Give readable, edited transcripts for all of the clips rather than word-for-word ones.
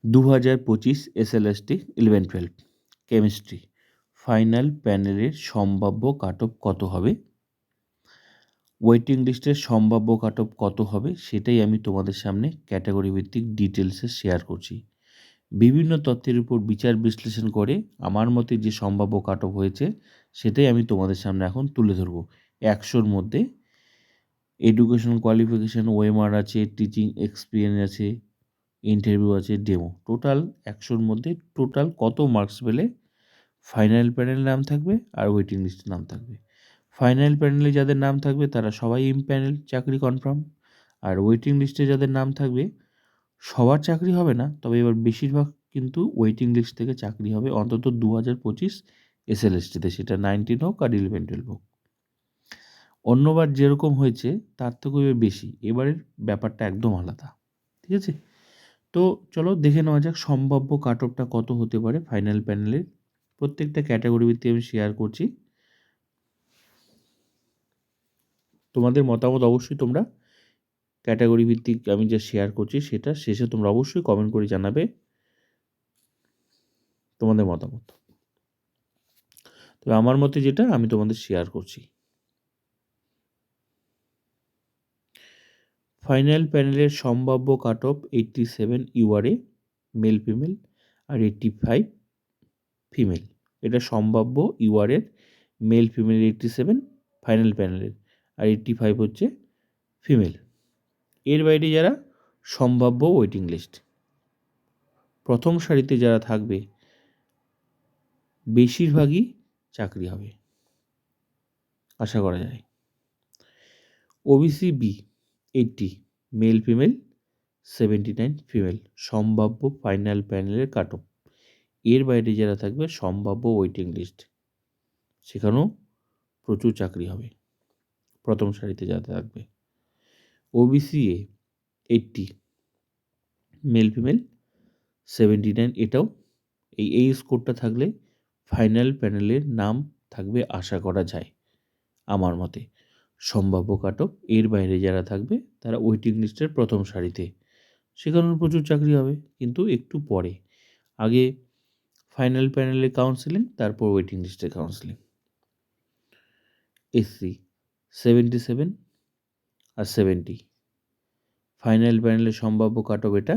2025 SLST 11-12 chemistry final প্যানেলের সম্ভাব্য cut of কত হবে, ওয়েটিং লিস্টের সম্ভাব্য কাট অফ কত হবে সেটাই আমি তোমাদের সামনে ক্যাটাগরি ভিত্তিক ডিটেলসে শেয়ার করছি। বিভিন্ন তথ্যের উপর বিচার বিশ্লেষণ করে আমার মতে যে সম্ভাব্য কাট অফ হয়েছে সেটাই আমি তোমাদের সামনে এখন তুলে ধরবো। 100-র মধ্যে এডুকেশন কোয়ালিফিকেশান, ওএমআর আছে, টিচিং এক্সপিরিয়েন্স আছে, ইন্টারভিউ আছে, ডেমো, টোটাল 100-র মধ্যে টোটাল কত মার্কস পেলে ফাইনাল প্যানেলে নাম থাকবে আর ওয়েটিং লিস্টে নাম থাকবে। ফাইনাল প্যানেলে যাদের নাম থাকবে তারা সবাই প্যানেল চাকরি কনফার্ম, আর ওয়েটিং লিস্টে যাদের নাম থাকবে সবার চাকরি হবে না, তবে এবার বেশিরভাগ কিন্তু ওয়েটিং লিস্ট থেকে চাকরি হবে অন্তত 2025 SLSTতে, সেটা 19 হোক আর 11-12 হোক। অন্যবার যেরকম হয়েছে তার থেকেও বেশি, এবারের ব্যাপারটা একদম আলাদা। ঠিক আছে, তো চলো দেখে নেওয়া যাক সম্ভাব্য কাট অফটা কত হতে পারে ফাইনাল প্যানেলের। প্রত্যেকটা ক্যাটাগরি ভিত্তিক আমি শেয়ার করছি, তোমাদের মতামত অবশ্যই তোমরা ক্যাটাগরি ভিত্তিক আমি যা শেয়ার করছি সেটা শেষে তোমরা অবশ্যই কমেন্ট করে জানাবে তোমাদের মতামত। তবে আমার মতে যেটা আমি তোমাদের শেয়ার করছি, ফাইনাল প্যানেলের সম্ভাব্য cut off 87 URA male female আর 85 ফিমেল। এটা সম্ভাব্য ইউআরের মেল ফিমেল 87 ফাইনাল প্যানেলের, আর 85 হচ্ছে ফিমেল। এর বাইরে যারা সম্ভাব্য ওয়েটিং লিস্ট, প্রথম সারিতে যারা থাকবে বেশিরভাগই চাকরি হবে আশা করা যায়। OBC B 80 male female 79 female সম্ভাব্য ফাইনাল প্যানেলের কাট অফ। এর বাইরে যারা থাকবে সম্ভাব্য ওয়েটিং লিস্ট, সেখানেও প্রচুর চাকরি হবে প্রথম সারিতে যারা থাকবে। ওবিসি এ 80 মেল ফিমেল 79, এটাও এই স্কোরটা থাকলে ফাইনাল প্যানেলের নাম থাকবে আশা করা যায় আমার মতে। সম্ভাব্য কাট অফ, এর বাইরে যারা থাকবে তারা ওয়েটিং লিস্টের প্রথম সারিতে, সেখানেও প্রচুর চাকরি হবে কিন্তু একটু পরে, আগে ফাইনাল প্যানেলে কাউন্সেলিং, তারপর ওয়েটিং লিস্টের কাউন্সেলিং। এসসি 77 আর 70 ফাইনাল প্যানেলের সম্ভাব্য কাট অফ এটা,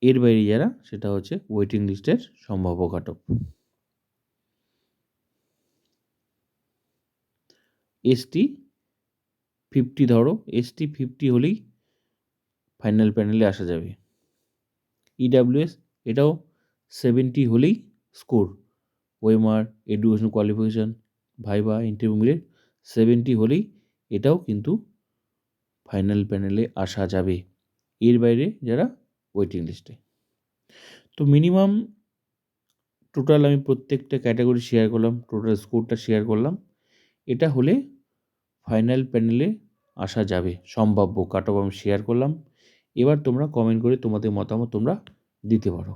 এর বাইরে যারা সেটা হচ্ছে ওয়েটিং লিস্টের সম্ভাব্য কাট অফ। এসটি 50 ধরো, এসটি 50 হলেই ফাইনাল প্যানেলে আসা যাবে। ইডাব্লিউএস এটাও 70 হলেই score, OMR, education qualification, viva, interview মিলে 70 হলেই এটাও কিন্তু ফাইনাল প্যানেলে আসা যাবে, এর বাইরে যারা ওয়েটিং লিস্টে। তো মিনিমাম টোটাল আমি প্রত্যেকটা ক্যাটাগরি শেয়ার করলাম, টোটাল স্কোরটা শেয়ার করলাম, এটা হলে ফাইনাল প্যানেলে আসা যাবে সম্ভাব্য কাট অফ আমি শেয়ার করলাম। এবার তোমরা কমেন্ট করে তোমাদের মতামত তোমরা দিতে পারো।